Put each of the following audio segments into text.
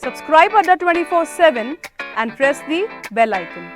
Subscribe Adda 24/7 and press the bell icon.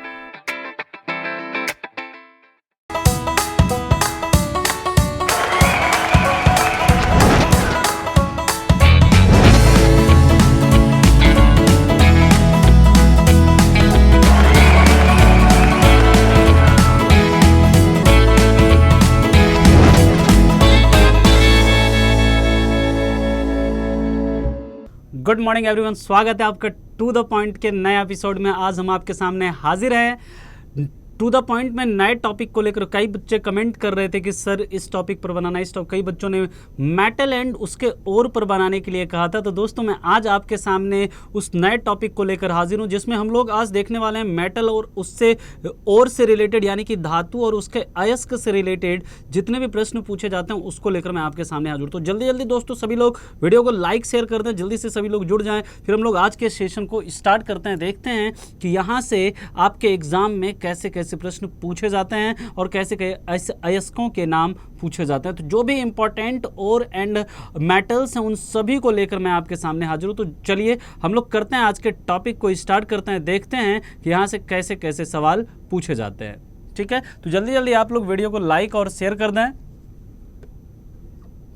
Good morning everyone, स्वागत है आपका to the point के नए एपिसोड में। आज हम आपके सामने हाजिर हैं टू द पॉइंट में नए टॉपिक को लेकर। कई बच्चे कमेंट कर रहे थे कि सर इस टॉपिक पर बनाना, कई बच्चों ने मेटल एंड उसके और पर बनाने के लिए कहा था। तो दोस्तों मैं आज आपके सामने उस नए टॉपिक को लेकर हाजिर हूं, जिसमें हम लोग आज देखने वाले हैं मेटल और उससे और से रिलेटेड, यानी कि धातु और उसके अयस्क से रिलेटेड जितने भी प्रश्न पूछे जाते हैं उसको लेकर मैं आपके सामने हाजिर हूं। तो जल्दी जल्दी दोस्तों सभी लोग वीडियो को लाइक शेयर कर दें, जल्दी से सभी लोग जुड़ जाएं। फिर हम लोग आज के सेशन को स्टार्ट करते हैं। देखते हैं कि यहाँ से आपके एग्जाम में कैसे कैसे प्रश्न पूछे जाते हैं और कैसे कैसे अयस्कों के नाम पूछे जाते हैं। तो जो भी इंपॉर्टेंट और एंड मेटल्स हैं उन सभी को लेकर मैं आपके सामने हाजिर हूं। तो चलिए हम लोग करते हैं आज के टॉपिक को स्टार्ट करते हैं, देखते हैं कि यहाँ से कैसे कैसे सवाल पूछे जाते हैं। ठीक है, तो जल्दी जल्दी आप लोग वीडियो को लाइक और शेयर कर दें।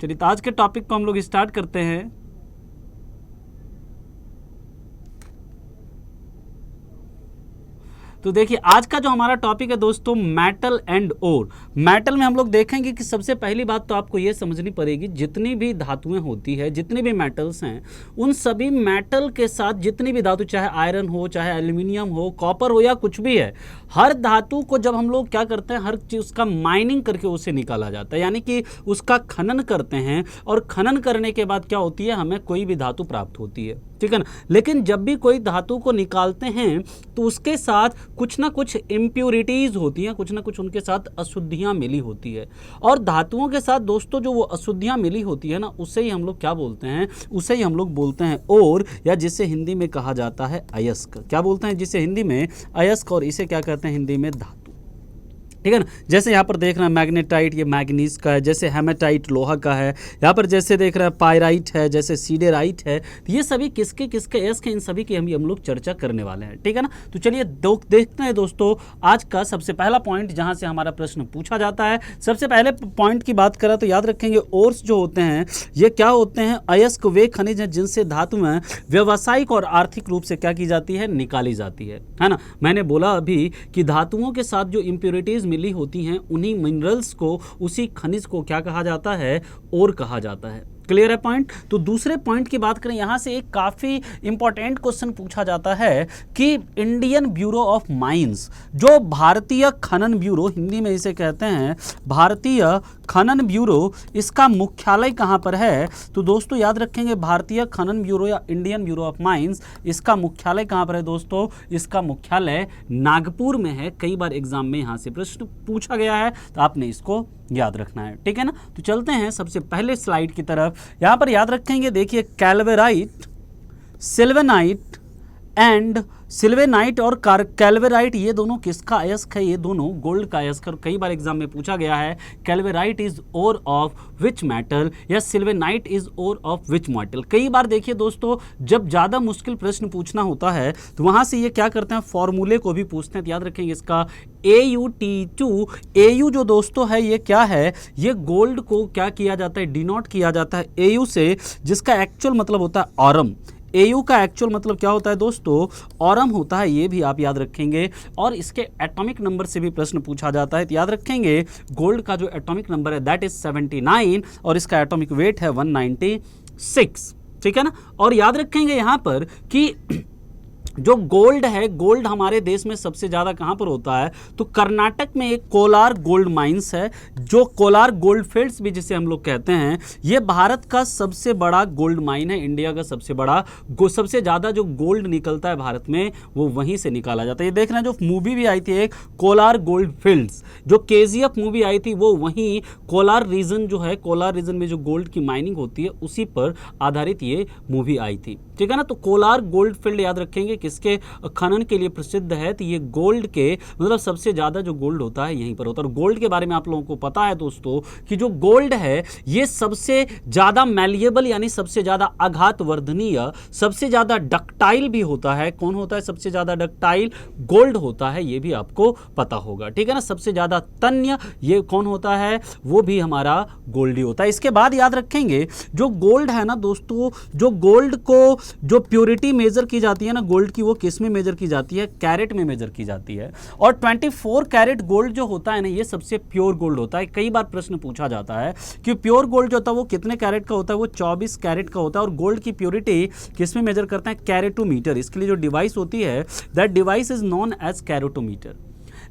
चलिए तो आज के टॉपिक को हम लोग स्टार्ट करते हैं। तो देखिए आज का जो हमारा टॉपिक है दोस्तों, मेटल एंड ओर। मेटल में हम लोग देखेंगे कि सबसे पहली बात तो आपको ये समझनी पड़ेगी, जितनी भी धातुएं होती है, जितनी भी मेटल्स हैं, उन सभी मेटल के साथ जितनी भी धातु, चाहे आयरन हो, चाहे एल्यूमिनियम हो, कॉपर हो या कुछ भी है, हर धातु को जब हम लोग क्या करते हैं, हर चीज उसका माइनिंग करके उसे निकाला जाता है, यानी कि उसका खनन करते हैं। और खनन करने के बाद क्या होती है, हमें कोई भी धातु प्राप्त होती है। ठीक है ना। लेकिन जब भी कोई धातु को निकालते हैं तो उसके साथ कुछ ना कुछ इम्प्योरिटीज होती हैं, कुछ ना कुछ उनके साथ अशुद्धियां मिली होती है। और धातुओं के साथ दोस्तों जो वो अशुद्धियां मिली होती है ना, उसे ही हम लोग क्या बोलते हैं, उसे ही हम लोग बोलते हैं ओर, या जिसे हिंदी में कहा जाता है अयस्क। क्या बोलते हैं जिसे हिंदी में अयस्क, और इसे क्या कहते हैं हिंदी में धातु। ठीक है ना। जैसे यहाँ पर देख रहे हैं मैग्नेटाइट, ये मैग्नीज का है, जैसे हेमेटाइट लोहा का है, यहाँ पर जैसे देख रहे हैं पायराइट है, जैसे सीडेराइट है। तो ये सभी किसके किसके अयस्क हैं, इन सभी की हम लोग चर्चा करने वाले हैं। ठीक है ना। तो चलिए देखते हैं दोस्तों आज का सबसे पहला पॉइंट जहाँ से हमारा प्रश्न पूछा जाता है। सबसे पहले पॉइंट की बात करें तो याद रखेंगे ओर्स जो होते हैं ये क्या होते हैं, अयस्क वे खनिज हैं जिनसे धातुएं व्यावसायिक और आर्थिक रूप से क्या की जाती है, निकाली जाती है ना। मैंने बोला अभी कि धातुओं के साथ जो इंप्योरिटीज मिली होती हैं, उन्हीं मिनरल्स को, उसी खनिज को क्या कहा जाता है, ओर कहा जाता है। क्लियर है पॉइंट। तो दूसरे पॉइंट की बात करें, यहां से एक काफी इंपॉर्टेंट क्वेश्चन पूछा जाता है कि इंडियन ब्यूरो ऑफ माइंस, जो भारतीय खनन ब्यूरो, हिंदी में इसे कहते हैं भारतीय खनन ब्यूरो, इसका मुख्यालय कहां पर है। तो दोस्तों याद रखेंगे भारतीय खनन ब्यूरो या इंडियन ब्यूरो ऑफ माइंस, इसका मुख्यालय कहां पर है दोस्तों, इसका मुख्यालय नागपुर में है। कई बार एग्जाम में यहां से प्रश्न पूछा गया है, तो आपने इसको याद रखना है। ठीक है ना। तो चलते हैं सबसे पहले स्लाइड की तरफ। यहां पर याद रखेंगे, देखिए कैल्वेराइट, सिल्वेनाइट एंड सिल्वेनाइट और कैल्वेराइट, ये दोनों किसका अयस्क है, ये दोनों गोल्ड का अयस्क। कई बार एग्जाम में पूछा गया है calaverite is ore of which metal, या sylvanite is ore of which metal. कई बार देखिए दोस्तों जब ज़्यादा मुश्किल प्रश्न पूछना होता है तो वहाँ से ये क्या करते हैं, फॉर्मूले को भी पूछते हैं। तो याद रखेंगे इसका AuT2, AU जो दोस्तों है ये क्या है, ये गोल्ड को क्या किया जाता है, डिनोट किया जाता है AU से, जिसका एक्चुअल मतलब होता है ऑरम। AU का एक्चुअल मतलब क्या होता है दोस्तों, ऑरम होता है, ये भी आप याद रखेंगे। और इसके एटॉमिक नंबर से भी प्रश्न पूछा जाता है। तो याद रखेंगे गोल्ड का जो एटॉमिक नंबर है दैट इज 79 और इसका एटॉमिक वेट है 196। ठीक है ना। और याद रखेंगे यहाँ पर कि जो गोल्ड है, गोल्ड हमारे देश में सबसे ज़्यादा कहाँ पर होता है, तो कर्नाटक में एक कोलार गोल्ड माइंस है, जो कोलार गोल्ड फील्ड्स भी जिसे हम लोग कहते हैं, ये भारत का सबसे बड़ा गोल्ड माइन है, इंडिया का सबसे बड़ा, सबसे ज़्यादा जो गोल्ड निकलता है भारत में वो वहीं से निकाला जाता है। ये देख रहे हैं जो मूवी भी आई थी एक कोलार गोल्ड फील्ड्स, जो KGF मूवी आई थी, वो वहीं कोलार रीजन जो है, कोलार रीजन में जो गोल्ड की माइनिंग होती है उसी पर आधारित ये मूवी आई थी। ठीक है ना। तो कोलार गोल्ड फील्ड याद रखेंगे किसके खनन के लिए प्रसिद्ध है, तो ये गोल्ड के, मतलब सबसे ज़्यादा जो गोल्ड होता है यहीं पर होता है। और गोल्ड के बारे में आप लोगों को पता है दोस्तों कि जो गोल्ड है ये सबसे ज़्यादा मैलिएबल यानी सबसे ज़्यादा आघात वर्धनीय, सबसे ज़्यादा डक्टाइल भी होता है। कौन होता है सबसे ज़्यादा डक्टाइल? गोल्ड होता है, ये भी आपको पता होगा, ठीक है ना। सबसे ज़्यादा तन्य ये कौन होता है? वो भी हमारा गोल्ड ही होता है। इसके बाद याद रखेंगे जो गोल्ड है ना दोस्तों, जो गोल्ड को जो प्योरिटी मेजर की जाती है ना गोल्ड की, वो किस में मेजर की जाती है? कैरेट में मेजर की जाती है। और 24 कैरेट गोल्ड जो होता है ना ये सबसे प्योर गोल्ड होता है। कई बार प्रश्न पूछा जाता है कि प्योर गोल्ड जो होता है वो कितने कैरेट का होता है? वो 24 कैरेट का होता है। और गोल्ड की प्योरिटी किस में मेजर करते हैं? कैरेटोमीटर। इसके लिए जो डिवाइस होती है that device is known as caratometer.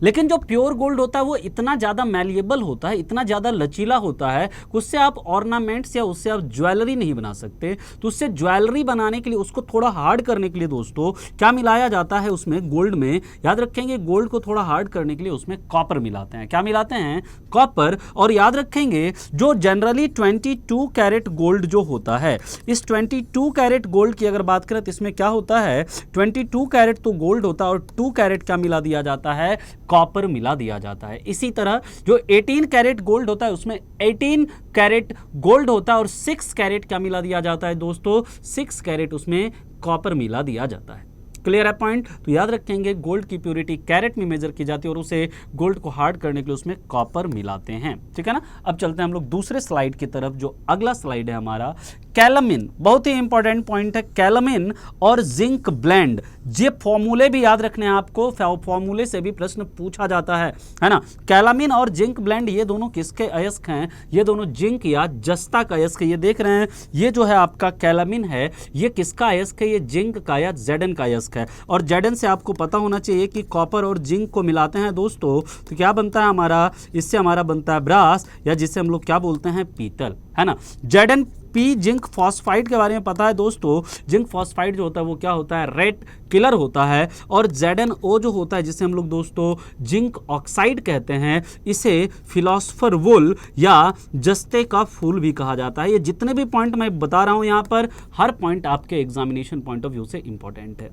लेकिन जो प्योर गोल्ड होता है वो इतना ज़्यादा मैलिएबल होता है, इतना ज़्यादा लचीला होता है, उससे आप ऑर्नामेंट्स या उससे आप ज्वेलरी नहीं बना सकते। तो उससे ज्वेलरी बनाने के लिए, उसको थोड़ा हार्ड करने के लिए दोस्तों क्या मिलाया जाता है उसमें? गोल्ड में याद रखेंगे गोल्ड को थोड़ा हार्ड करने के लिए उसमें कॉपर मिलाते हैं। क्या मिलाते हैं? कॉपर। और याद रखेंगे जो जनरली 22 कैरेट गोल्ड जो होता है, इस 22 कैरेट गोल्ड की अगर बात करें तो इसमें क्या होता है? 22 कैरेट तो गोल्ड होता है और 2 कैरेट क्या मिला दिया जाता है? कॉपर मिला दिया जाता है। इसी तरह जो 18 कैरेट गोल्ड होता है उसमें 18 कैरेट गोल्ड होता है और 6 कैरेट क्या मिला दिया जाता है दोस्तों? 6 कैरेट उसमें कॉपर मिला दिया जाता है। क्लियर है पॉइंट? तो याद रखेंगे गोल्ड की प्योरिटी कैरेट में मेजर की जाती है और उसे गोल्ड को हार्ड करने के लिए उसमें कॉपर मिलाते हैं, ठीक है ना। अब चलते हैं हम लोग दूसरे स्लाइड की तरफ। जो अगला स्लाइड है हमारा कैलामिन, बहुत ही इंपॉर्टेंट पॉइंट है। कैलामिन और जिंक ब्लेंड, ये फॉर्मूले भी याद रखने हैं आपको, फॉर्मूले से भी प्रश्न पूछा जाता है ना। कैलामिन और जिंक ब्लेंड ये दोनों किसके अयस्क हैं? ये दोनों जिंक या जस्ता का अयस्क है। ये देख रहे हैं ये जो है आपका कैलामिन है ये किसका अयस्क है? ये जिंक का या जेडन का अयस्क है। और जेडन से आपको पता होना चाहिए कि कॉपर और जिंक को मिलाते हैं दोस्तों तो क्या बनता है हमारा? इससे हमारा बनता है ब्रास, या जिसे हम लोग क्या बोलते हैं? पीतल, है ना। जेडन पी जिंक फॉस्फाइड के बारे में पता है दोस्तों। जिंक फॉस्फाइड जो होता है वो क्या होता है? रेड किलर होता है। और ZnO जो होता है जिसे हम लोग दोस्तों जिंक ऑक्साइड कहते हैं, इसे फिलोसफर वुल या जस्ते का फूल भी कहा जाता है। ये जितने भी पॉइंट मैं बता रहा हूं यहाँ पर, हर पॉइंट आपके एग्जामिनेशन पॉइंट ऑफ व्यू से इंपॉर्टेंट है।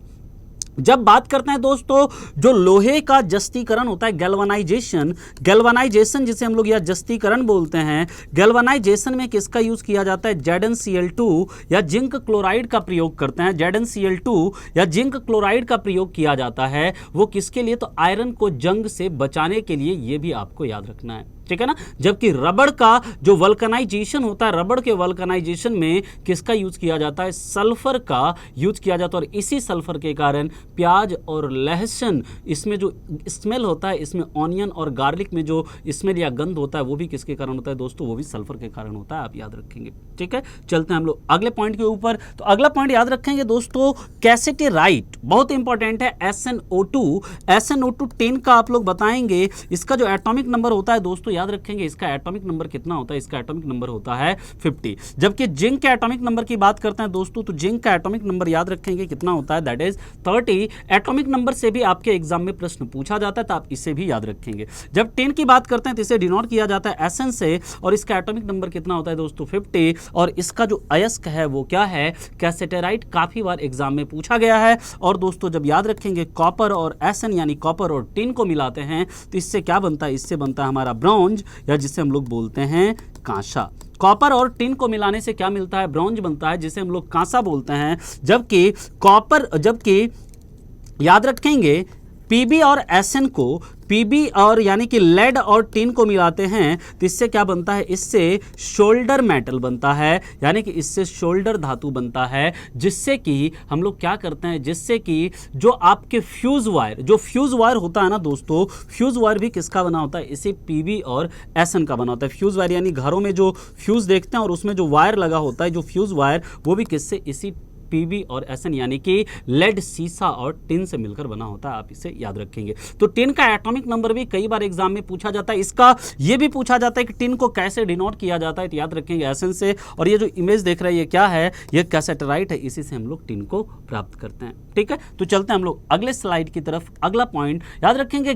जब बात करते हैं दोस्तों जो लोहे का जस्तीकरण होता है, गैल्वनाइजेशन जिसे हम लोग या जस्तीकरण बोलते हैं, गैल्वनाइजेशन में किसका यूज किया जाता है? ZnCl2 या जिंक क्लोराइड का प्रयोग करते हैं। ZnCl2 या जिंक क्लोराइड का प्रयोग किया जाता है। वो किसके लिए? तो आयरन को जंग से बचाने के लिए। ये भी आपको याद रखना है, ठीक है ना। जबकि रबड़ का जो वल्कनाइजेशन होता है, रबड़ के वल्कनाइजेशन में किसका यूज किया जाता है? सल्फर का यूज किया जाता है। और इसी सल्फर के कारण प्याज और लहसुन इसमें जो स्मेल होता है, इसमें ऑनियन और गार्लिक में जो स्मेल या गंध होता है वो भी किसके कारण होता है दोस्तों? वो भी सल्फर के कारण होता है, आप याद रखेंगे, ठीक है। चलते हैं हम लोग अगले पॉइंट के ऊपर। तो अगला पॉइंट याद रखेंगे दोस्तों कैसेटेराइट, बहुत इंपॉर्टेंट है। SnO2 10 का आप लोग बताएंगे। इसका जो एटॉमिक नंबर होता है दोस्तों याद रखेंगे, इसका एटॉमिक नंबर कितना होता है? इसका एटॉमिक नंबर होता है 50। जबकि जिंक के एटॉमिक नंबर की बात करते हैं दोस्तों तो जिंक का एटॉमिक नंबर याद रखेंगे कितना होता है? That is 30। एटॉमिक नंबर से भी आपके एग्जाम में प्रश्न पूछा जाता है तो आप इसे भी याद रखेंगे। जब 10 की बात करते हैं तो इसे डिनोट किया जाता है SN से, और इसका एटॉमिक नंबर कितना होता है दोस्तों? 50। और इसका जो अयस्क है वो क्या है? कैसेटेराइट। काफी बार एग्जाम में पूछा गया है। और दोस्तों जब याद रखेंगे कॉपर और SN यानी कॉपर और टिन को मिलाते हैं तो इससे क्या बनता है? इससे बनता है हमारा ब्रॉन्ज, या जिसे हम लोग बोलते हैं कांसा। कॉपर और टिन को मिलाने से क्या मिलता है? ब्रॉन्ज बनता है, जिसे हम लोग कांसा बोलते हैं। जबकि याद रखेंगे पीबी और SN को, पीबी और यानी कि लेड और टिन को मिलाते हैं तो इससे क्या बनता है? इससे शोल्डर मेटल बनता है, यानी कि इससे शोल्डर धातु बनता है, जिससे कि हम लोग क्या करते हैं? जिससे कि जो आपके फ्यूज वायर होता है ना दोस्तों, फ्यूज वायर भी किसका बना होता है? इसी पीबी और SN का बना होता है। फ्यूज वायर यानी घरों में जो फ्यूज देखते हैं और उसमें जो वायर लगा होता है, जो फ्यूज वायर, वो भी किससे? इसी पीबी और SN यानी कि लेड, सीसा और टिन से मिलकर बना होता है, आप इसे याद रखेंगे। तो टिन का एटॉमिक नंबर भी कई बार एग्जाम में पूछा जाता है। इसका ये भी पूछा जाता है कि टिन को कैसे डिनोट किया जाता है, तो याद रखेंगे SN से। और ये जो इमेज देख रहे हैं ये क्या है? ये कैसेटेराइट है, इसी से हम लोग टिन को प्राप्त करते हैं, ठीक है। तो चलते हैं हम लोग अगले स्लाइड की तरफ। अगला पॉइंट याद रखेंगे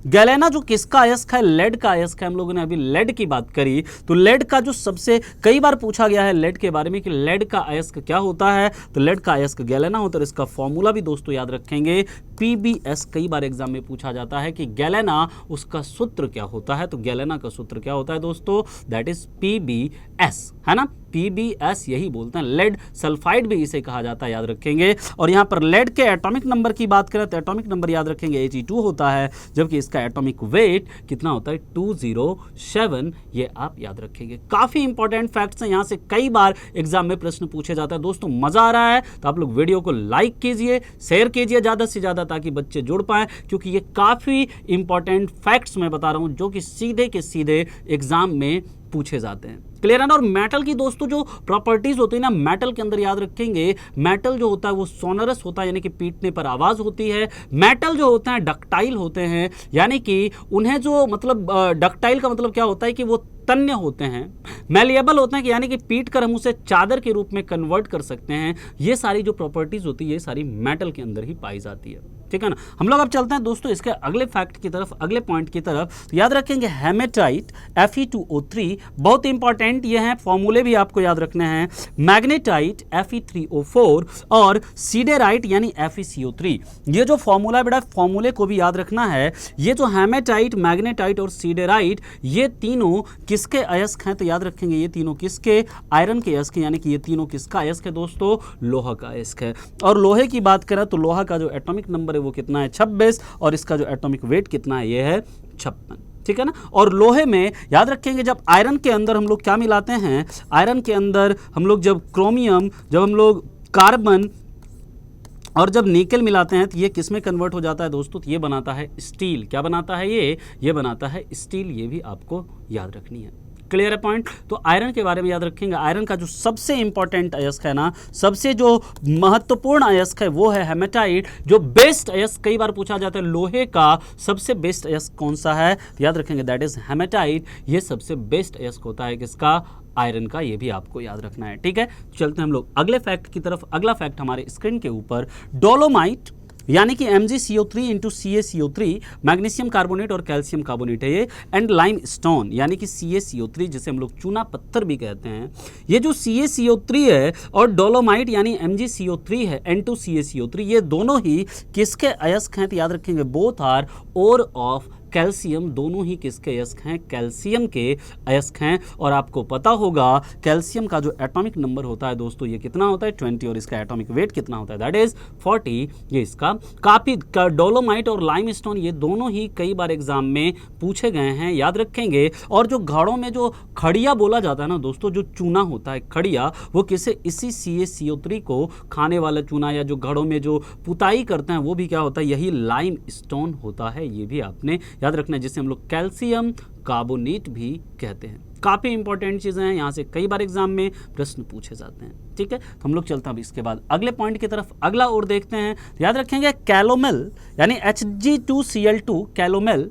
गैलेना जो किसका अयस्क है? लेड का अयस्क है। हम लोगों ने अभी लेड की बात करी तो लेड का जो सबसे कई बार पूछा गया है लेड के बारे में कि लेड का अयस्क क्या होता है? है तो लेड का अयस्क गैलेना होता है। इसका फॉर्मूला भी दोस्तों याद रखेंगे PbS। कई बार एग्जाम में पूछा जाता है कि गैलेना उसका सूत्र क्या होता है, तो गैलेना का सूत्र क्या होता है दोस्तों, दैट इज PbS, है ना। PbS यही बोलते हैं। लेड सल्फाइड भी इसे कहा जाता है, याद रखेंगे। और यहाँ पर लेड के एटॉमिक नंबर की बात करें तो एटॉमिक नंबर याद रखेंगे Ag2 होता है, जबकि इसका एटॉमिक वेट कितना होता है 207, ये आप याद रखेंगे। काफी इंपॉर्टेंट फैक्ट्स हैं, यहाँ से कई बार एग्जाम में प्रश्न पूछे जाता है। दोस्तों मजा आ रहा है तो आप लोग वीडियो को लाइक कीजिए, शेयर कीजिए ज्यादा से ज्यादा, ताकि बच्चे जुड़ पाए, क्योंकि ये काफी इंपॉर्टेंट फैक्ट्स मैं बता रहा हूं जो कि सीधे के सीधे एग्जाम में पूछे जाते हैं। क्लियर है ना। और मेटल की दोस्तों जो प्रॉपर्टीज होती है ना, मेटल के अंदर याद रखेंगे, मेटल जो होता है वो सोनरस होता है, यानी कि पीटने पर आवाज होती है। मेटल जो होते हैं डक्टाइल होते हैं, यानी कि उन्हें जो मतलब डक्टाइल का मतलब क्या होता है कि वो तन्य होते हैं। मैलिएबल होते हैं कि यानी कि पीट कर हम उसे चादर के रूप में कन्वर्ट कर सकते हैं। ये सारी जो प्रॉपर्टीज होती है ये सारी मेटल के अंदर ही पाई जाती है, ठीक है ना। हम लोग अब चलते हैं दोस्तों इसके अगले फैक्ट की तरफ, अगले पॉइंट की तरफ। तो याद रखेंगे हेमेटाइट Fe2O3 बहुत इंपॉर्टेंट ये हैं, फॉर्मूले भी आपको याद रखने हैं। मैग्नेटाइट Fe3O4 और सीडेराइट यानी FeCO3। ये जो फॉर्मूला है बेटा, फॉर्मूले को भी याद रखना है। ये जो हेमेटाइट, मैग्नेटाइट और सीडेराइट, ये तीनों किसके अयस्क हैं, तो याद रखेंगे ये तीनों किसके, आयरन के अयस्क, यानी कि ये तीनों किसका अयस्क है दोस्तों, लोहा का अयस्क है। और लोहे की बात करें तो लोहा का जो एटॉमिक नंबर है वो कितना है 26, और इसका जो एटॉमिक वेट कितना है ये है 56, ठीक है ना। और लोहे में याद रखेंगे जब आयरन के अंदर हम लोग क्या मिलाते हैं, आयरन के अंदर हम लोग जब क्रोमियम, जब हम लोग कार्बन और जब निकेल मिलाते हैं तो ये किस में कन्वर्ट हो जाता है दोस्तों, तो ये बनाता है स्टील। क्या बनाता है ये बनाता है स्टील। ये भी आपको याद रखनी है। क्लियर है पॉइंट। तो आयरन के बारे में याद रखेंगे, आयरन का जो सबसे इंपॉर्टेंट अयस्क है ना, सबसे जो महत्वपूर्ण अयस्क है वो है हेमेटाइट। जो बेस्ट अयस्क कई बार पूछा जाता है, लोहे का सबसे बेस्ट अयस्क कौन सा है, तो याद रखेंगे दैट इज हेमेटाइट। ये सबसे बेस्ट अयस्क होता है किसका, आयरन का। ये भी आपको याद रखना है, ठीक है। चलते हैं हम लोग अगले फैक्ट की तरफ। अगला फैक्ट हमारे स्क्रीन के ऊपर, डोलोमाइट यानी कि MgCO3 into CaCO3, magnesium carbonate और कैल्शियम कार्बोनेट है ये, एंड लाइम स्टोन यानी कि CaCO3 जिसे हम लोग चूना पत्थर भी कहते हैं। ये जो CaCO3 है और डोलोमाइट यानी MgCO3 है, N2CaCO3, ये दोनों ही किसके अयस्क हैं, तो याद रखेंगे both are ore of calcium. दोनों ही किसके अयस्क हैं, कैल्शियम के अयस्क हैं। और आपको पता होगा कैल्शियम का जो एटॉमिक नंबर होता है दोस्तों ये कितना होता है 20, और इसका एटॉमिक वेट कितना होता है दैट इज 40। ये इसका काफी, डोलोमाइट और लाइमस्टोन ये दोनों ही कई बार एग्जाम में पूछे गए हैं, याद रखेंगे। और जो घड़ों में जो खड़िया बोला जाता है ना दोस्तों, जो चूना होता है खड़िया, वो किसे, इसी CaCO3 को खाने वाला चूना, या जो घड़ों में जो पुताई करते हैं वो भी क्या होता है, यही लाइम स्टोन होता है। ये भी आपने याद रखना है, जिसे हम लोग कैल्शियम कार्बोनेट भी कहते हैं। काफी इंपॉर्टेंट चीजें हैं, यहां से कई बार एग्जाम में प्रश्न पूछे जाते हैं, ठीक है। तो हम लोग चलते हैं अब इसके बाद अगले पॉइंट की तरफ, अगला और देखते हैं। याद रखेंगे कैलोमेल यानी Hg2Cl2 कैलोमेल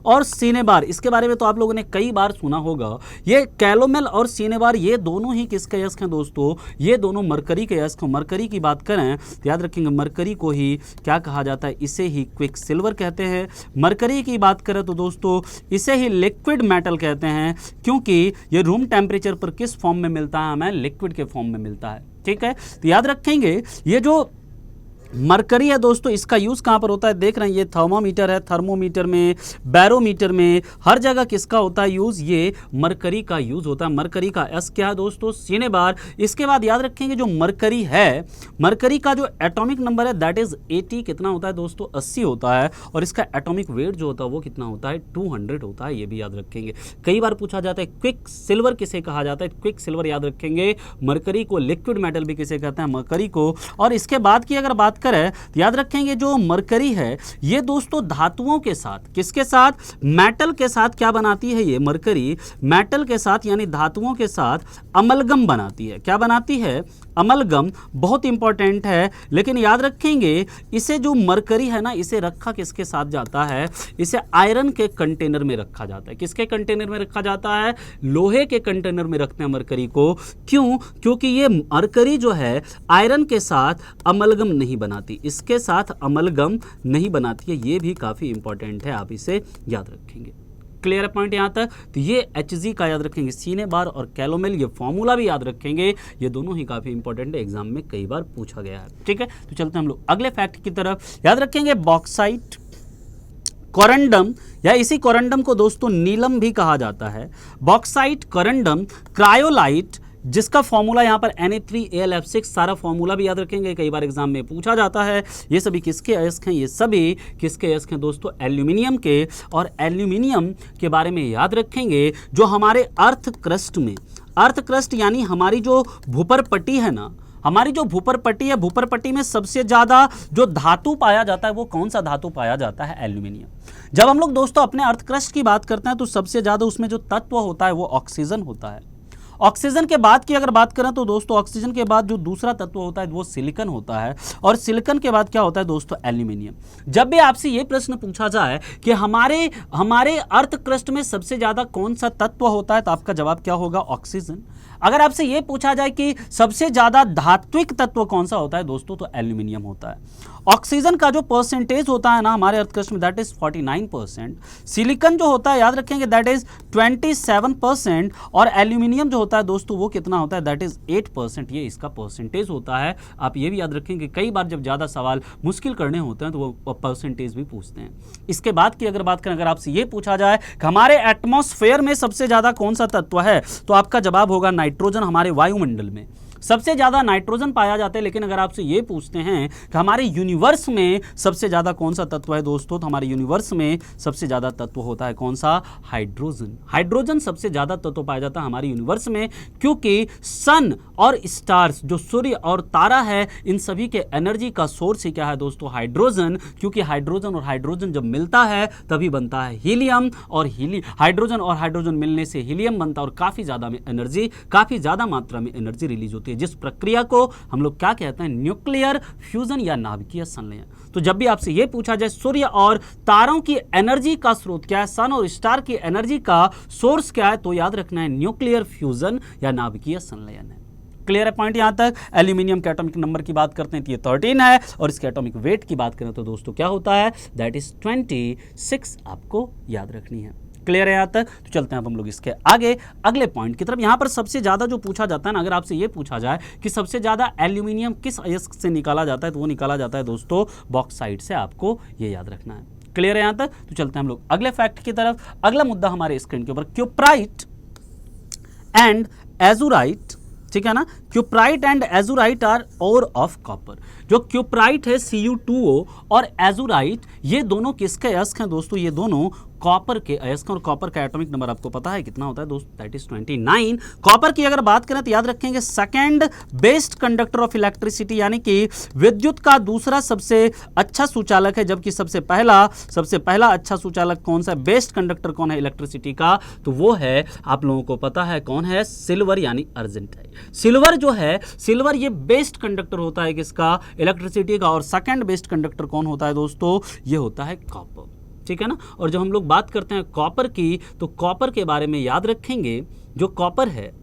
और सीनेबार, इसके बारे में तो आप लोगों ने कई बार सुना होगा। ये कैलोमेल और सीनेबार ये दोनों ही किसके अयस्क हैं दोस्तों, ये दोनों मरकरी के अयस्क हैं। मरकरी की बात करें तो याद रखेंगे मरकरी को ही क्या कहा जाता है, इसे ही क्विक सिल्वर कहते हैं। मरकरी की बात करें तो दोस्तों इसे ही लिक्विड मेटल कहते हैं, क्योंकि ये रूम टेम्परेचर पर किस फॉर्म में मिलता है, हमें लिक्विड के फॉर्म में मिलता है, ठीक है। तो याद रखेंगे ये जो मरकरी है दोस्तों, इसका यूज़ कहाँ पर होता है, देख रहे हैं ये थर्मोमीटर है, थर्मोमीटर में, बैरोमीटर में, हर जगह किसका होता है यूज़, ये मरकरी का यूज़ होता है। मरकरी का एस क्या है दोस्तों, सीनेबार। इसके बाद याद रखेंगे जो मरकरी है, मरकरी का जो एटॉमिक नंबर है दैट इज 80, कितना होता है दोस्तों 80 होता है, और इसका एटॉमिक वेट जो होता है वो कितना होता है 200 होता है। ये भी याद रखेंगे, कई बार पूछा जाता है क्विक सिल्वर किसे कहा जाता है, क्विक सिल्वर याद रखेंगे। मरकरी को लिक्विड मेटल भी किसे कहते हैं, मरकरी को। और इसके बाद की अगर बात करें तो याद रखेंगे जो मरकरी है ये दोस्तों धातुओं के साथ, किसके साथ, मेटल के साथ क्या बनाती है, ये मरकरी मेटल के साथ यानी धातुओं के साथ अमलगम बनाती है। क्या बनाती है, अमलगम। बहुत इंपॉर्टेंट है, लेकिन याद रखेंगे इसे जो मरकरी है ना, इसे रखा किसके साथ जाता है, इसे आयरन के कंटेनर में रखा जाता है। किसके कंटेनर में रखा जाता है, लोहे के कंटेनर में रखते हैं मरकरी को। क्यों, क्योंकि ये मरकरी जो है आयरन के साथ अमलगम नहीं बनाती, इसके साथ अमलगम नहीं बनाती है। ये भी काफी इंपॉर्टेंट है, आप इसे याद रखेंगे। क्लियर है पॉइंट यहाँ तक। तो ये Hg का याद रखेंगे, सीने बार और कैलोमेल, ये फॉर्मूला भी याद रखेंगे, ये दोनों ही काफी इंपॉर्टेंट है, एग्जाम में कई बार पूछा गया है। ठीक है, तो चलते हैं हम लोग अगले फैक्ट की तरफ। याद रखेंगे बॉक्साइट, कोरंडम या इसी कोरंडम को दोस्तों नीलम भी कहा जाता है। बॉक्साइट, कोरंडम, क्रायोलाइट, जिसका फॉर्मूला यहाँ पर Na3Al(F6), सारा फॉर्मूला भी याद रखेंगे, कई बार एग्जाम में पूछा जाता है। ये सभी किसके अयस्क हैं? ये सभी किसके अयस्क हैं दोस्तों? एल्यूमिनियम के। और एल्यूमिनियम के बारे में याद रखेंगे जो हमारे अर्थ क्रस्ट में, अर्थ क्रस्ट यानी हमारी जो भूपर पट्टी है ना, हमारी जो भूपर पट्टी है, भूपर पट्टी में सबसे ज्यादा जो धातु पाया जाता है वो कौन सा धातु पाया जाता है? एल्यूमिनियम। जब हम लोग दोस्तों अपने अर्थ क्रस्ट की बात करते हैं तो सबसे ज्यादा उसमें जो तत्व होता है वो ऑक्सीजन होता है। ऑक्सीजन के बाद की अगर बात करें तो दोस्तों ऑक्सीजन के बाद जो दूसरा तत्व होता है वो सिलिकॉन होता है, और सिलिकॉन के बाद क्या होता है दोस्तों? एल्यूमिनियम। जब भी आपसे ये प्रश्न पूछा जाए कि हमारे अर्थ क्रस्ट में सबसे ज्यादा कौन सा तत्व होता है, तो आपका जवाब क्या होगा? ऑक्सीजन। अगर आपसे ये पूछा जाए कि सबसे ज्यादा धात्विक तत्व कौन सा होता है दोस्तों, तो एल्यूमिनियम होता है। ऑक्सीजन का जो परसेंटेज होता है ना हमारे अर्थ क्रस्ट में, दैट इज 49%। सिलिकॉन जो होता है याद रखेंगे दैट इज 27%, और एल्यूमिनियम जो होता है दोस्तों वो कितना होता है? That is 8%। ये इसका परसेंटेज होता है। आप ये भी याद रखेंगे कई बार जब ज्यादा सवाल मुश्किल करने होते हैं तो वो परसेंटेज भी पूछते हैं। इसके बाद की अगर बात करें, अगर आपसे ये पूछा जाए कि हमारे एटमॉस्फेयर में सबसे ज्यादा कौन सा तत्व है, तो आपका जवाब होगा नाइट्रोजन। हमारे वायुमंडल में सबसे ज्यादा नाइट्रोजन पाया जाता है। लेकिन अगर आपसे ये पूछते हैं कि हमारे यूनिवर्स में सबसे ज्यादा कौन सा तत्व है दोस्तों, तो हमारे यूनिवर्स में सबसे ज्यादा तत्व होता है कौन सा? हाइड्रोजन। हाइड्रोजन सबसे ज्यादा तत्व पाया जाता है हमारे यूनिवर्स में, क्योंकि सन और स्टार्स, जो सूर्य और तारा है, इन सभी के एनर्जी का सोर्स ही क्या है दोस्तों? हाइड्रोजन। क्योंकि हाइड्रोजन और हाइड्रोजन जब मिलता है तभी बनता है हीलियम, और हाइड्रोजन और हाइड्रोजन मिलने से हीलियम बनता है, और काफी ज्यादा मात्रा में एनर्जी रिलीज होती है, जिस प्रक्रिया को हम लोग क्या कहते हैं? न्यूक्लियर फ्यूजन या नाभिकीय संलयन। तो जब भी आपसे यह पूछा जाए सूर्य और तारों की एनर्जी का स्रोत क्या है, सन और स्टार की एनर्जी का सोर्स क्या है, तो याद रखना है न्यूक्लियर फ्यूजन या नाभिकीय संलयन है। क्लियर है पॉइंट यहां तक। एल्यूमिनियम के एटॉमिक नंबर की बात करते हैं तो ये 13 है, और इसके एटॉमिक वेट की बात करें तो दोस्तों क्या होता है? That is 26। आपको याद रखनी है। क्लियर है यहाँ तक। तो चलते हैं अब हम लोग इसके आगे अगले पॉइंट की तरफ। यहाँ पर सबसे ज्यादा जो पूछा जाता है ना, अगर आपसे ये पूछा जाए कि सबसे ज्यादा एल्यूमिनियम किस अयस्क से निकाला जाता है, तो वो निकाला जाता है दोस्तों बॉक्साइट से। आपको ये याद रखना है। क्लियर है यहाँ तक। तो चलते हैं हम लोग अगले फैक्ट की तरफ। अगला मुद्दा हमारे स्क्रीन के ऊपर, क्यूप्राइट एंड एजुराइट। ठीक है ना, cuprite and azurite are ore of copper. जो क्यूप्राइट है Cu2O, और एजुराइट, ये दोनों किसके अयस्क हैं दोस्तों? ये दोनों कॉपर के अयस्क। और कॉपर का एटॉमिक नंबर आपको पता है कितना होता है दोस्तों? That is 29। कॉपर की अगर बात करें तो याद रखेंगे second best conductor of electricity, यानी कि विद्युत का दूसरा सबसे अच्छा सुचालक है, जबकि सबसे पहला अच्छा सुचालक कौन सा? बेस्ट कंडक्टर कौन है इलेक्ट्रिसिटी का? तो वो है, आप लोगों को पता है कौन है? सिल्वर यानी अर्जेंटाइन। सिल्वर जो है, सिल्वर ये बेस्ट कंडक्टर होता है किसका? इलेक्ट्रिसिटी का। और सेकंड बेस्ट कंडक्टर कौन होता है दोस्तों? ये होता है कॉपर। ठीक है ना। और जब हम लोग बात करते हैं कॉपर की, तो कॉपर के बारे में याद रखेंगे, जो कॉपर है,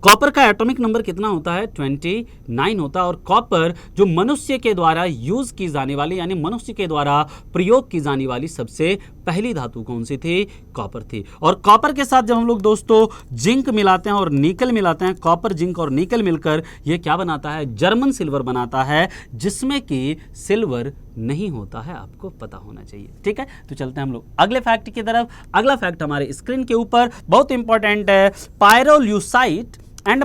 कॉपर का एटॉमिक नंबर कितना होता है? 29 होता है। और कॉपर जो मनुष्य के द्वारा यूज की जाने वाली, यानी मनुष्य के द्वारा प्रयोग की जाने वाली सबसे पहली धातु कौन सी थी? कॉपर थी। और कॉपर के साथ जब हम लोग दोस्तों जिंक मिलाते हैं और निकल मिलाते हैं, कॉपर, जिंक और निकल मिलकर ये क्या बनाता है? जर्मन सिल्वर बनाता है, जिसमें कि सिल्वर नहीं होता है। आपको पता होना चाहिए। ठीक है। तो चलते हैं हम लोग अगले फैक्ट की तरफ। अगला फैक्ट हमारे स्क्रीन के ऊपर बहुत इंपॉर्टेंट है। पायरोल्यूसाइट एंड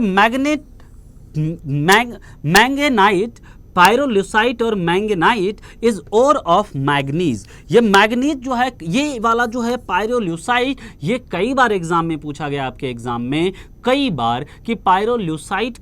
मैंगेनाइट, पायरोल्यूसाइट और मैंगेनाइट इज ओर ऑफ मैग्नीज। ये मैग्नीज जो है, ये वाला जो है पायरोल्यूसाइट, ये कई बार एग्जाम में पूछा गया आपके एग्जाम में कई बार कि पायरोल्यूसाइट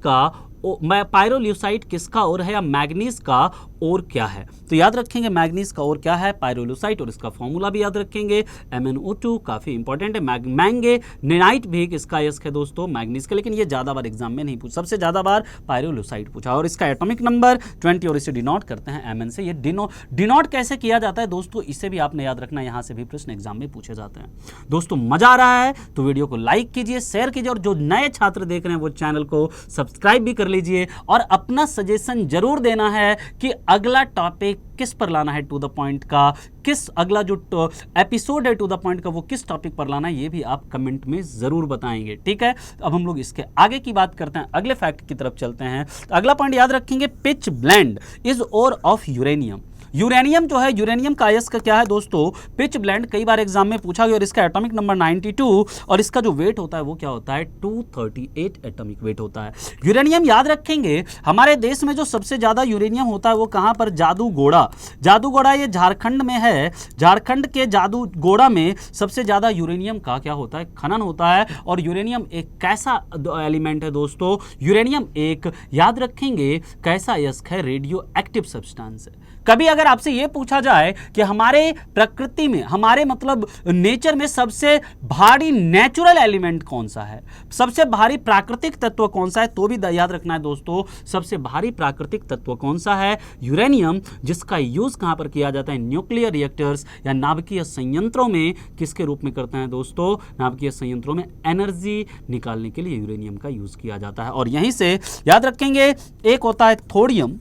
किसका ओर है या मैग्नीज का ओर क्या है। तो याद रखेंगे मैग्नीज का ओर क्या है? पायरोल्यूसाइट। और इसका फॉर्मूला भी याद रखेंगे MnO2, काफी इंपॉर्टेंट है। मैंगेनाइट भी किसका अयस्क है दोस्तों? मैग्नीज का। लेकिन ये ज्यादा बार एग्जाम में नहीं पूछा, सबसे ज्यादा बार पायरोल्यूसाइट पूछा। और इसका एटॉमिक नंबर 20, और इसे डिनोट करते हैं Mn से। ये डिनोट कैसे किया जाता है दोस्तों, इसे भी आपने याद रखना, यहां से भी प्रश्न एग्जाम में पूछे जाते हैं। दोस्तों मजा आ रहा है तो वीडियो को लाइक कीजिए, शेयर कीजिए, और जो नए छात्र देख रहे हैं वो चैनल को सब्सक्राइब भी कर लीजिए और अपना सजेशन जरूर देना है कि अगला टॉपिक किस पर लाना है टू द पॉइंट का, किस अगला जो एपिसोड है टू द पॉइंट का वो किस टॉपिक पर लाना है, ये भी आप कमेंट में जरूर बताएंगे। ठीक है, अब हम लोग इसके आगे की बात करते हैं, अगले फैक्ट की तरफ चलते हैं। तो अगला पॉइंट याद रखेंगे, pitchblende is ore of uranium. Uranium जो है, यूरेनियम का अयस्क क्या है दोस्तों, पिच ब्लेंड, कई बार एग्जाम में पूछा गया, और इसका एटॉमिक नंबर 92 और इसका जो वेट होता है वो क्या होता है, 238 एटॉमिक वेट होता है। यूरेनियम याद रखेंगे, हमारे देश में जो सबसे ज्यादा यूरेनियम होता है वो कहां पर, जादूगोड़ा। जादूगोड़ा ये झारखंड में है, झारखंड के जादूगोड़ा में सबसे ज्यादा यूरेनियम का क्या होता है, खनन होता है। और यूरेनियम एक कैसा एलिमेंट है दोस्तों, यूरेनियम एक, याद रखेंगे, कैसा अयस्क है, रेडियो एक्टिव सब्सटेंस है। कभी अगर आपसे यह पूछा जाए कि हमारे प्रकृति में, हमारे मतलब नेचर में सबसे भारी नेचुरल एलिमेंट कौन सा है, सबसे भारी प्राकृतिक तत्व कौन सा है, तो भी याद रखना है दोस्तों, सबसे भारी प्राकृतिक तत्व कौन सा है, यूरेनियम, जिसका यूज कहां पर किया जाता है, न्यूक्लियर रिएक्टर्स या नाभिकीय संयंत्रों में। किसके रूप में करते हैं दोस्तों, नाभिकीय संयंत्रों में एनर्जी निकालने के लिए यूरेनियम का यूज किया जाता है। और यहीं से याद रखेंगे, एक होता है थोरियम,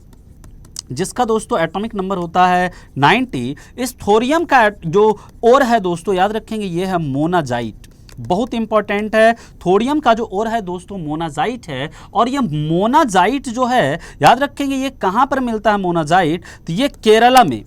जिसका दोस्तों एटॉमिक नंबर होता है 90। इस थोरियम का जो और है दोस्तों, याद रखेंगे, ये है मोनाजाइट, बहुत इंपॉर्टेंट है। थोरियम का जो और है दोस्तों मोनाजाइट है। और ये मोनाजाइट जो है, याद रखेंगे, ये कहां पर मिलता है मोनाजाइट, तो ये केरला में,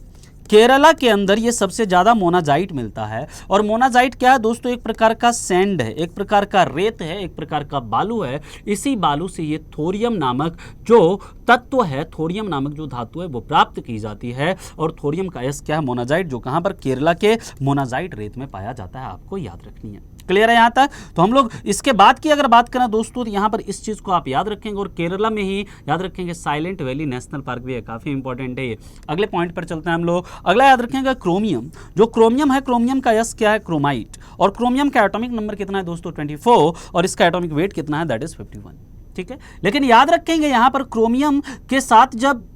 केरला के अंदर ये सबसे ज़्यादा मोनाजाइट मिलता है। और मोनाजाइट क्या है दोस्तों, एक प्रकार का सैंड है, एक प्रकार का रेत है, एक प्रकार का बालू है। इसी बालू से ये थोरियम नामक जो तत्व है, थोरियम नामक जो धातु है वो प्राप्त की जाती है। और थोरियम का अयस्क क्या है, मोनाजाइट, जो कहाँ पर, केरला के मोनाजाइट रेत में पाया जाता है, आपको याद रखनी है। क्लियर है यहाँ तक। तो हम लोग इसके बाद की अगर बात करें दोस्तों, तो यहाँ पर इस चीज़ को आप याद रखेंगे। और केरला में ही याद रखेंगे साइलेंट वैली नेशनल पार्क भी है, काफ़ी इंपॉर्टेंट है ये। अगले पॉइंट पर चलते हैं हम लोग। अगला याद रखेंगे क्रोमियम। जो क्रोमियम है, क्रोमियम का अयस्क क्या है, क्रोमाइट। और क्रोमियम का एटॉमिक नंबर कितना है दोस्तों, 24। और इसका एटॉमिक वेट कितना है, दैट इज 51। ठीक है, लेकिन याद रखेंगे यहाँ पर क्रोमियम के साथ जब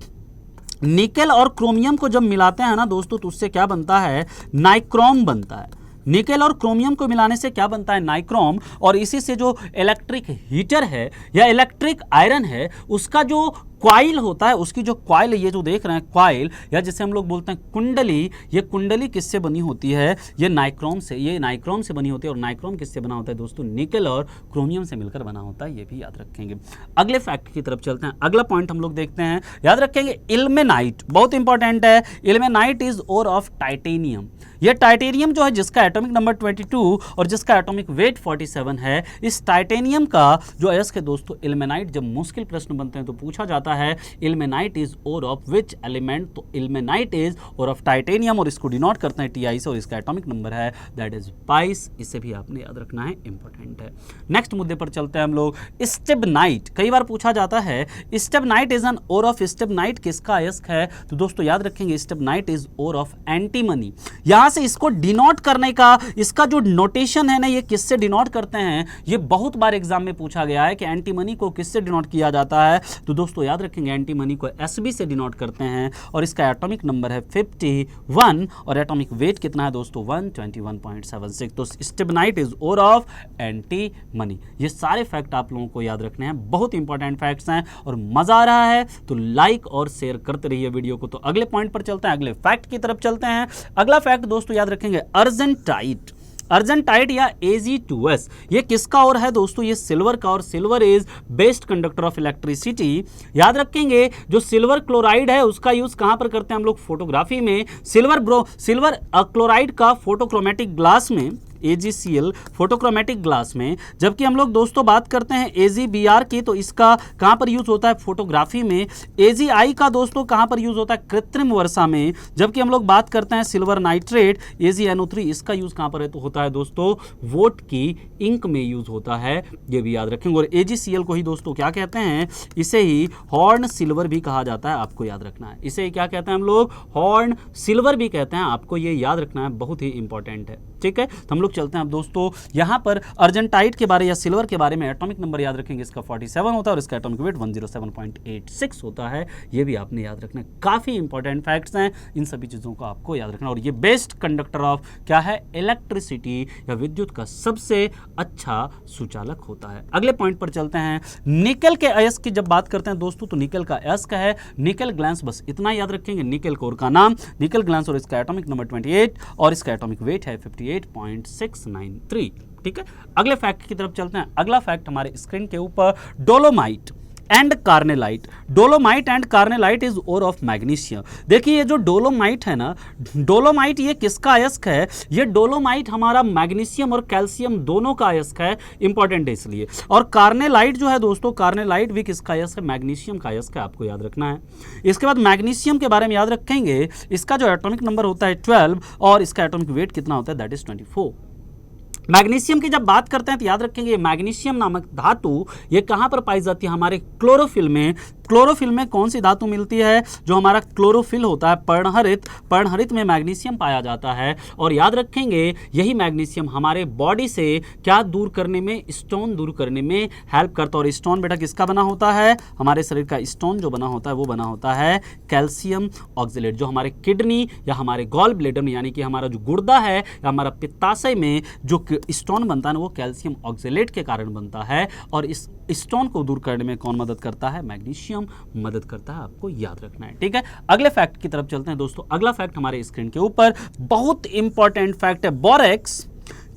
निकेल और क्रोमियम को जब मिलाते हैं ना दोस्तों, तो उससे क्या बनता है, नाइक्रोम बनता है। निकेल और क्रोमियम को मिलाने से क्या बनता है, नाइक्रोम। और इसी से जो इलेक्ट्रिक हीटर है या इलेक्ट्रिक आयरन है, उसका जो क्वाइल होता है, उसकी जो क्वाइल, ये जो देख रहे हैं क्वाइल, या जिसे हम लोग बोलते हैं कुंडली, ये कुंडली किससे बनी होती है, ये नाइक्रोम से, ये नाइक्रोम से बनी होती है। और नाइक्रोम किससे बना होता है दोस्तों, निकेल और क्रोमियम से मिलकर बना होता है, ये भी याद रखेंगे। अगले फैक्ट की तरफ चलते हैं। अगला पॉइंट हम लोग देखते हैं, याद रखेंगे, इल्मेनाइट, बहुत इंपॉर्टेंट है। Ilmenite is ore of titanium. ये टाइटेनियम जो है, जिसका एटॉमिक नंबर 22 और जिसका एटॉमिक वेट 47 है, इस टाइटेनियम का जो अयस्क है दोस्तों, इल्मेनाइट, जब मुश्किल प्रश्न बनते हैं तो पूछा जाता है ilmenite is ore of which element, तो ilmenite is ore of titanium. और इसको डिनोट करते हैं TI से, और इसका एटॉमिक नंबर है दैट इज 22। इसे भी आपने याद रखना है, इंपॉर्टेंट है। नेक्स्ट मुद्दे पर चलते हैं हम लोग। स्टेबनाइट, कई बार पूछा जाता है, स्टेबनाइट इज एन ओर ऑफ, स्टेबनाइट किसका अयस्क है, तो दोस्तों याद रखेंगे, स्टेबनाइट इज ओर ऑफ एंटीमनी। यहां से इसको डिनोट करने का, इसका जो नोटेशन है ना, ये किससे डिनोट करते हैं, ये बहुत बार एग्जाम में पूछा गया है कि एंटीमनी को किससे डिनोट किया जाता है। तो दोस्तों याद रखेंगे, एंटीमनी को SB से डिनोट करते हैं। और इसका एटॉमिक नंबर है 51 और एटॉमिक वेट कितना है दोस्तों, 121.76। तो स्टेबनाइट इज ओर ऑफ एंटीमनी। ये सारे फैक्ट आप लोगों को याद रखने हैं, बहुत इंपॉर्टेंट फैक्ट्स हैं। और मजा आ रहा है तो लाइक और शेयर करते रहिए वीडियो को। तो अगले पॉइंट पर चलते हैं, अगले फैक्ट की तरफ चलते हैं। अगला फैक्ट दोस्तों याद रखेंगे, अर्जेंटाइट। अर्जेंटाइट या Ag2S, ये किसका और है दोस्तों, ये सिल्वर का। और silver is best conductor of electricity. याद रखेंगे, जो सिल्वर क्लोराइड है उसका यूज कहां पर करते हैं हम लोग, फोटोग्राफी में। सिल्वर क्लोराइड का फोटोक्रोमेटिक ग्लास में, AgCl फोटोक्रोमेटिक ग्लास में। जबकि हम लोग दोस्तों बात करते हैं AgBr की, तो इसका कहां पर यूज होता है, फोटोग्राफी में। AgI का दोस्तों कहां पर यूज होता है, कृत्रिम वर्षा में। जबकि हम लोग बात करते हैं सिल्वर नाइट्रेट AgNO3, इसका यूज कहां पर है, तो होता है दोस्तों वोट की इंक में यूज होता है, ये भी याद रखेंगे। और AgCl को ही दोस्तों क्या कहते हैं, इसे ही हॉर्न सिल्वर भी कहा जाता है, आपको याद रखना है। इसे क्या कहते हैं हम लोग, हॉर्न सिल्वर भी कहते हैं, आपको ये याद रखना है, बहुत ही इंपॉर्टेंट है। ठीक है, तो हम लोग लोग चलते हैं अब दोस्तों यहाँ पर अर्जेंटाइट के बारे या सिल्वर के बारे में एटॉमिक नंबर याद रखेंगे, इसका 47 होता है और इसका एटॉमिक वेट 107.86 होता है। ये भी आपने याद रखना, काफ़ी इंपॉर्टेंट फैक्ट्स हैं, इन सभी चीज़ों को आपको याद रखना। और ये बेस्ट कंडक्टर ऑफ क्या है, इलेक्ट्रिसिटी या विद्युत का सबसे अच्छा सुचालक होता है। अगले पॉइंट पर चलते हैं, निकल के अयस्क की जब बात करते हैं दोस्तों तो निकल का अयस्क है निकल ग्लैंस, बस इतना याद रखेंगे, निकल कोर का नाम निकल ग्लैंस और इसका एटॉमिक नंबर 28 और इसका एटॉमिक वेट है 58.693। ठीक है, अगले फैक्ट की तरफ चलते हैं। अगला फैक्ट हमारे स्क्रीन के ऊपर, dolomite and carnallite, dolomite and carnallite is ore of magnesium. देखिए ये जो डोलोमाइट है ना, डोलोमाइट ये किसका अयस्क है, ये डोलोमाइट हमारा मैग्नीशियम और कैल्शियम दोनों का अयस्क है, इंपॉर्टेंट है इसलिए। और कार्नेलाइट जो है दोस्तों, कार्नेलाइट भी किसका अयस्क है, मैग्नीशियम का अयस्क है, आपको याद रखना है। इसके बाद मैग्नीशियम के बारे में याद रखेंगे, इसका जो एटॉमिक नंबर होता है 12 और इसका एटॉमिक वेट कितना होता है, दैट इज 24। मैग्नीशियम की जब बात करते हैं तो याद रखेंगे मैग्नीशियम नामक धातु ये कहां पर पाई जाती है, हमारे क्लोरोफिल में। क्लोरोफिल में कौन सी धातु मिलती है, जो हमारा क्लोरोफिल होता है पर्णहरित, पर्णहरित में मैग्नीशियम पाया जाता है। और याद रखेंगे यही मैग्नीशियम हमारे बॉडी से क्या दूर करने में, स्टोन दूर करने में हेल्प करता है। और स्टोन बेटा किसका बना होता है, हमारे शरीर का स्टोन जो बना होता है वो बना होता है कैल्शियम ऑक्जेलेट, जो हमारे किडनी या हमारे गॉल ब्लेडर में यानी कि हमारा जो गुर्दा है या हमारा पित्ताशय में जो स्टोन बनता है ना, वो कैल्शियम ऑक्जेलेट के कारण बनता है। और इस स्टोन को दूर करने में कौन मदद करता है, मैग्नीशियम मदद करता है, आपको याद रखना है। ठीक है, अगले फैक्ट की तरफ चलते हैं दोस्तों। अगला फैक्ट हमारे स्क्रीन के ऊपर बहुत इंपॉर्टेंट फैक्ट है, borax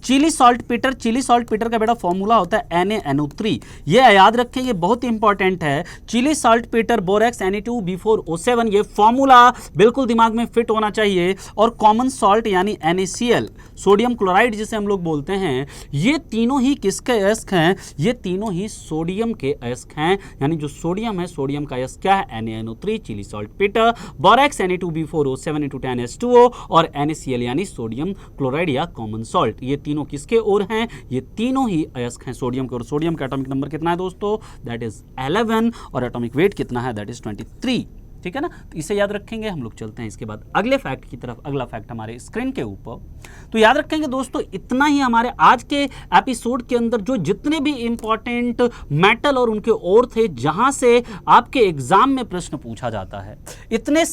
Chile saltpetre, Chile saltpetre का बेटा फॉर्मूला होता है NaNO3, ये याद रखें, ये बहुत इंपॉर्टेंट है। Chilli salt Peter borax Na2B4O7, ये फॉर्मूला बिल्कुल दिमाग में फिट होना चाहिए। और कॉमन सॉल्ट यानी NaCl, सोडियम क्लोराइड जिसे हम लोग बोलते हैं, ये तीनों ही किसके अयस्क हैं, ये तीनों ही सोडियम के अयस्क हैं। यानी जो सोडियम है, सोडियम का अयस्क क्या है, NaNO3, chilli salt Peter, borax Na2B4O7 × 10H2O और NaCl यानी सोडियम क्लोराइड या कॉमन सॉल्ट, ये तीनों किसके ओर हैं, ये तीनों ही अयस्क हैं सोडियम के। और सोडियम का एटॉमिक नंबर कितना है दोस्तों, दैट इज 11 और एटॉमिक वेट कितना है, दैट इज 23। ठीक है ना, तो इसे याद रखेंगे। हम लोग चलते हैं इसके बाद अगले फैक्ट की तरफ। अगला फैक्ट हमारे स्क्रीन के ऊपर, तो याद रखेंगे दोस्तों इतना ही हमारे आज के एपिसोड के अंदर जो जितने भी इंपॉर्टेंट मेटल और उनके ओर थे जहां से आपके एग्जाम में प्रश्न पूछा जाता है, इतने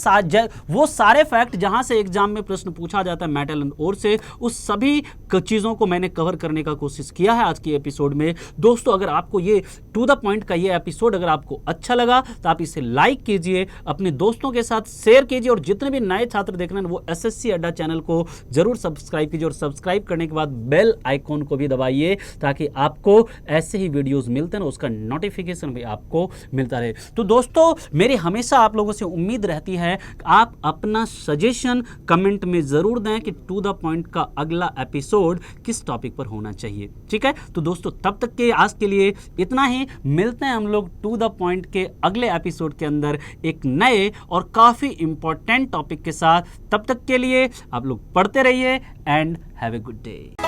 वो सारे फैक्ट जहां से एग्जाम में प्रश्न पूछा जाता है मेटल एंड ओर से, उस सभी चीज़ों को मैंने कवर करने का कोशिश किया है आज के एपिसोड में। दोस्तों अगर आपको ये टू द पॉइंट का ये एपिसोड अगर आपको अच्छा लगा तो आप इसे लाइक कीजिए, अपने दोस्तों के साथ शेयर कीजिए, और जितने भी नए छात्र देख रहे हैं वो SSC अड्डा चैनल को जरूर सब्सक्राइब कीजिए। और सब्सक्राइब करने के बाद बेल आइकॉन को भी दबाइए ताकि आपको ऐसे ही वीडियोस मिलते हैं, उसका नोटिफिकेशन भी आपको मिलता रहे। तो दोस्तों मेरी हमेशा आप लोगों से उम्मीद रहती है आप अपना सजेशन कमेंट में जरूर दें कि टू द पॉइंट का अगला एपिसोड किस टॉपिक पर होना चाहिए। ठीक है, तो दोस्तों तब तक के आज के लिए इतना ही, मिलते हैं हम लोग टू द पॉइंट के अगले एपिसोड के अंदर एक नए और काफी इंपॉर्टेंट टॉपिक के साथ। तब तक के लिए आप लोग पढ़ते रहिए and have a good day.